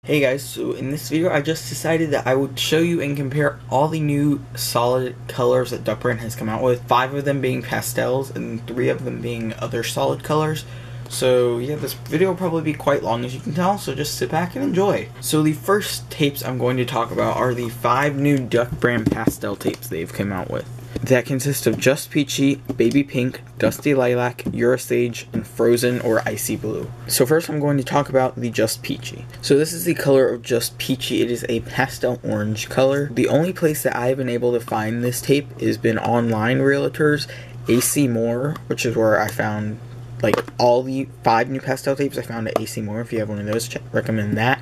Hey guys, so in this video I just decided that I would show you and compare all the new solid colors that Duct has come out with, 5 of them being pastels and 3 of them being other solid colors. So yeah, this video will probably be quite long as you can tell, so just sit back and enjoy. So the first tapes I'm going to talk about are the 5 new Duct brand pastel tapes they've come out with. That consist of Just Peachy, Baby Pink, Dusty Lilac, Yurus Sage, and Frozen or Icy Blue. So first I'm going to talk about the Just Peachy. So this is the color of Just Peachy. It is a pastel orange color. The only place that I've been able to find this tape has been online realtors, AC Moore, which is where I found like all the 5 new pastel tapes I found at AC Moore. If you have one of those, recommend that.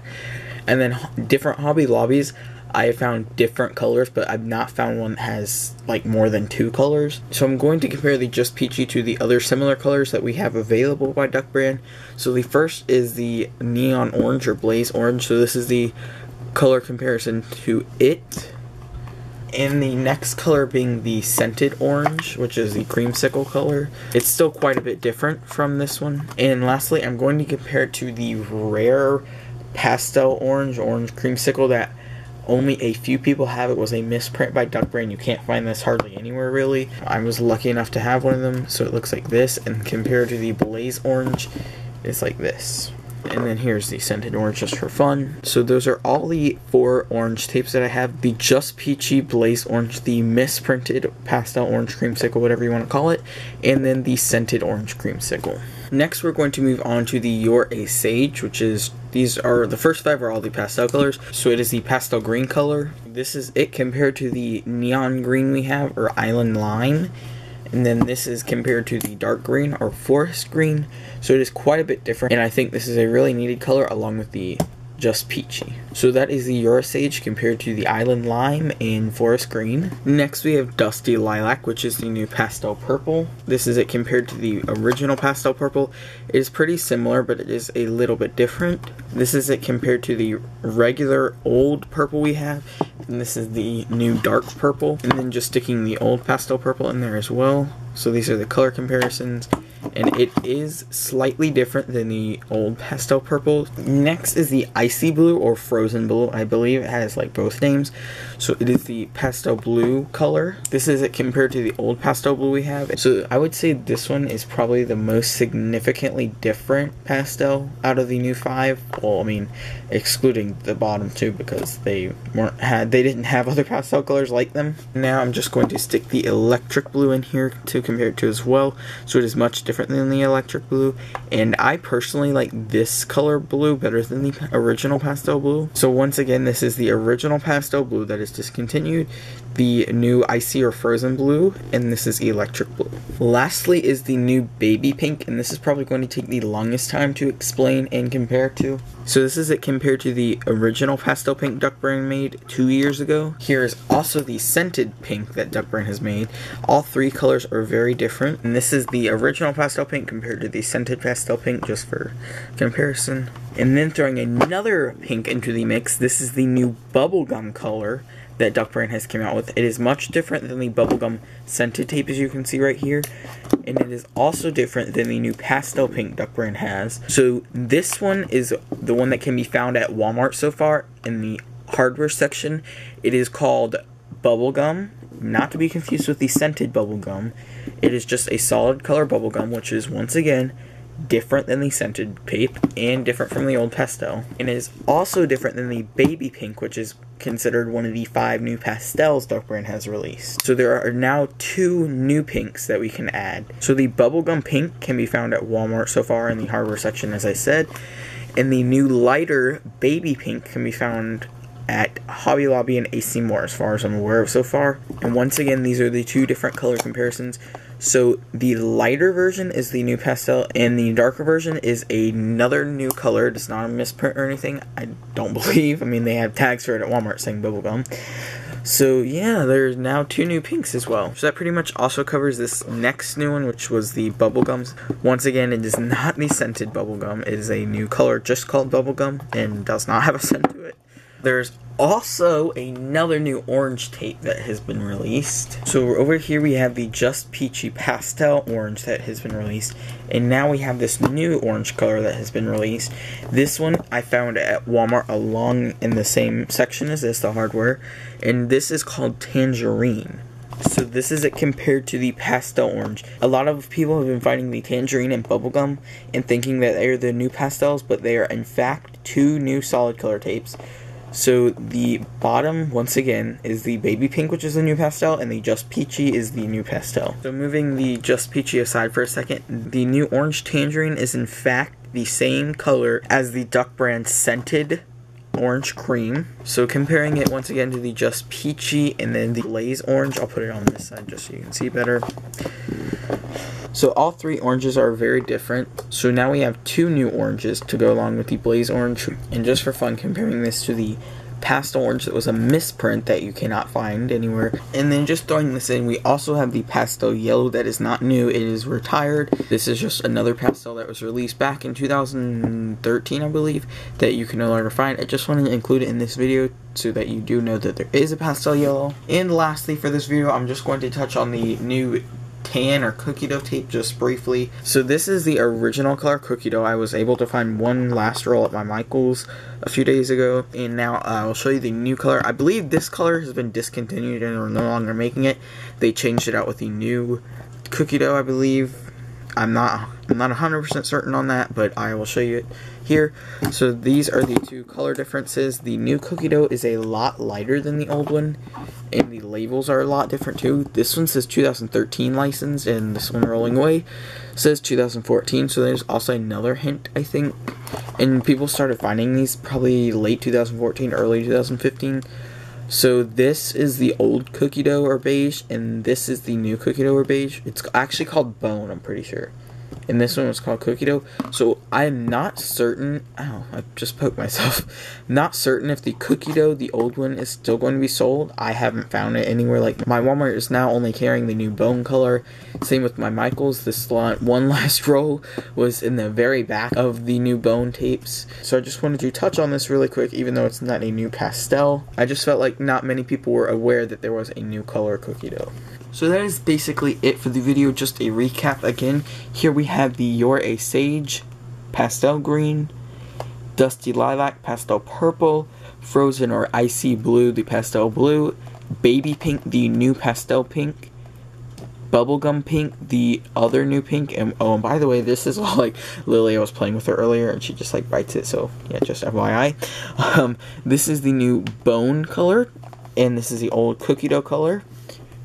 And then different Hobby Lobbies, I have found different colors, but I've not found one that has like more than 2 colors. So I'm going to compare the Just Peachy to the other similar colors that we have available by Duct brand. So the first is the Neon Orange or Blaze Orange. So this is the color comparison to it. And the next color being the Scented Orange, which is the creamsicle color. It's still quite a bit different from this one. And lastly, I'm going to compare it to the rare Pastel Orange creamsicle that only a few people have. It was a misprint by Duct brand. You can't find this hardly anywhere really. I was lucky enough to have one of them, so it looks like this, and compared to the Blaze Orange, it's like this. And then here's the Scented Orange just for fun. So those are all the 4 orange tapes that I have. The Just Peachy Blaze Orange, the misprinted Pastel Orange creamsicle, whatever you want to call it, and then the Scented Orange creamsicle. Next we're going to move on to the Yurus Sage, which is, these are, the first 5 are all the pastel colors. So it is the pastel green color. This is it compared to the neon green we have, or island lime. And then this is compared to the dark green or forest green. So it is quite a bit different. And I think this is a really needed color along with the Just Peachy. So that is the Yurus Sage compared to the Island Lime and Forest Green. Next we have Dusty Lilac, which is the new Pastel Purple. This is it compared to the original Pastel Purple. It is pretty similar, but it is a little bit different. This is it compared to the regular old purple we have. And this is the new dark purple. And then just sticking the old Pastel Purple in there as well. So these are the color comparisons. And it is slightly different than the old Pastel Purple. Next is the Icy Blue or Frozen Blue. I believe it has like both names. So it is the Pastel Blue color. This is it compared to the old Pastel Blue we have. So I would say this one is probably the most significantly different pastel out of the new 5. Well, I mean, excluding the bottom 2 because they didn't have other pastel colors like them. Now I'm just going to stick the Electric Blue in here to compare it to as well. So it is much different than the Electric Blue, and I personally like this color blue better than the original Pastel Blue. So once again, this is the original Pastel Blue that is discontinued, the new Icy or Frozen Blue, and this is Electric Blue. Lastly is the new Baby Pink, and this is probably going to take the longest time to explain and compare to. So this is it compared to the original Pastel Pink Duct brand made 2 years ago. Here is also the Scented Pink that Duct brand has made. All 3 colors are very different, and this is the original Pastel Pink compared to the Scented Pastel Pink, just for comparison. And then throwing another pink into the mix, this is the new Bubblegum color that Duct brand has come out with. It is much different than the Bubblegum Scented tape, as you can see right here. And it is also different than the new Pastel Pink Duct brand has. So this one is the one that can be found at Walmart so far in the hardware section. It is called Bubblegum, not to be confused with the Scented Bubblegum. It is just a solid color bubblegum, which is once again different than the Scented tape and different from the old pastel. And it is also different than the Baby Pink, which is considered one of the 5 new pastels Duct brand has released. So there are now 2 new pinks that we can add. So the Bubblegum Pink can be found at Walmart so far in the hardware section, as I said, and the new lighter Baby Pink can be found at Hobby Lobby and AC Moore, as far as I'm aware of so far. And once again, these are the 2 different color comparisons. So the lighter version is the new pastel, and the darker version is another new color. It's not a misprint or anything, I don't believe. I mean, they have tags for it at Walmart saying bubblegum. So yeah, there's now 2 new pinks as well. So that pretty much also covers this next new one, which was the bubblegums. Once again, it is not the Scented bubblegum. It is a new color just called bubblegum and does not have a scent to it. There's also another new orange tape that has been released. So over here we have the Just Peachy Pastel Orange that has been released. And now we have this new orange color that has been released. This one I found at Walmart along in the same section as this, the hardware. And this is called Tangerine. So this is it compared to the pastel orange. A lot of people have been finding the tangerine and bubblegum and thinking that they are the new pastels, but they are in fact two new solid color tapes. So the bottom, once again, is the baby pink, which is the new pastel, and the Just Peachy is the new pastel. So moving the Just Peachy aside for a second, the new orange tangerine is in fact the same color as the Duct brand scented orange cream. So comparing it once again to the Just Peachy and then the Blaze orange, I'll put it on this side just so you can see better. So all three oranges are very different. So now we have two new oranges to go along with the Blaze orange. And just for fun, comparing this to the pastel orange that was a misprint that you cannot find anywhere. And then just throwing this in, we also have the Pastel Yellow that is not new, it is retired. This is just another pastel that was released back in 2013, I believe, that you can no longer find. I just wanted to include it in this video so that you do know that there is a Pastel Yellow. And lastly for this video, I'm just going to touch on the new tan or cookie dough tape just briefly. So this is the original color cookie dough. I was able to find one last roll at my Michael's a few days ago, and now I'll show you the new color. I believe this color has been discontinued and are no longer making it. They changed it out with the new cookie dough, I believe. I'm not 100% certain on that, but I will show you it here. So these are the two color differences. The new cookie dough is a lot lighter than the old one, and the labels are a lot different too. This one says 2013 license, and this one rolling away says 2014, so there's also another hint, I think. And people started finding these probably late 2014, early 2015. So this is the old cookie dough or beige, and this is the new cookie dough or beige. It's actually called Bone, I'm pretty sure. And this one was called cookie dough. So I'm not certain. Oh, I just poked myself. Not certain if the cookie dough, the old one, is still going to be sold. I haven't found it anywhere. Like, my Walmart is now only carrying the new bone color. Same with my Michael's. This one last roll was in the very back of the new bone tapes. So I just wanted to touch on this really quick, even though it's not a new pastel. I just felt like not many people were aware that there was a new color cookie dough. So that is basically it for the video. Just a recap again. Here we have the Yurus Sage, Pastel Green, Dusty Lilac, Pastel Purple, Frozen or Icy Blue, the Pastel Blue, Baby Pink, the new Pastel Pink, Bubblegum Pink, the other new pink, and oh, and by the way, this is all like Lily. I was playing with her earlier, and she just like bites it, so yeah, just FYI. This is the new Bone color, and this is the old Cookie Dough color.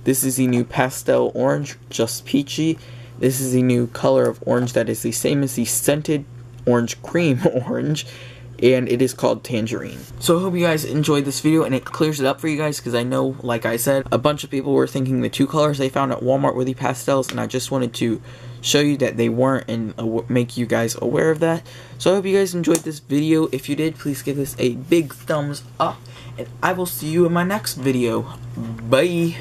This is the new Pastel Orange, Just Peachy. This is the new color of orange that is the same as the scented orange cream orange, and it is called Tangerine. So I hope you guys enjoyed this video and it clears it up for you guys, because I know, like I said, a bunch of people were thinking the two colors they found at Walmart were the pastels, and I just wanted to show you that they weren't and make you guys aware of that. So I hope you guys enjoyed this video. If you did, please give this a big thumbs up, and I will see you in my next video. Bye!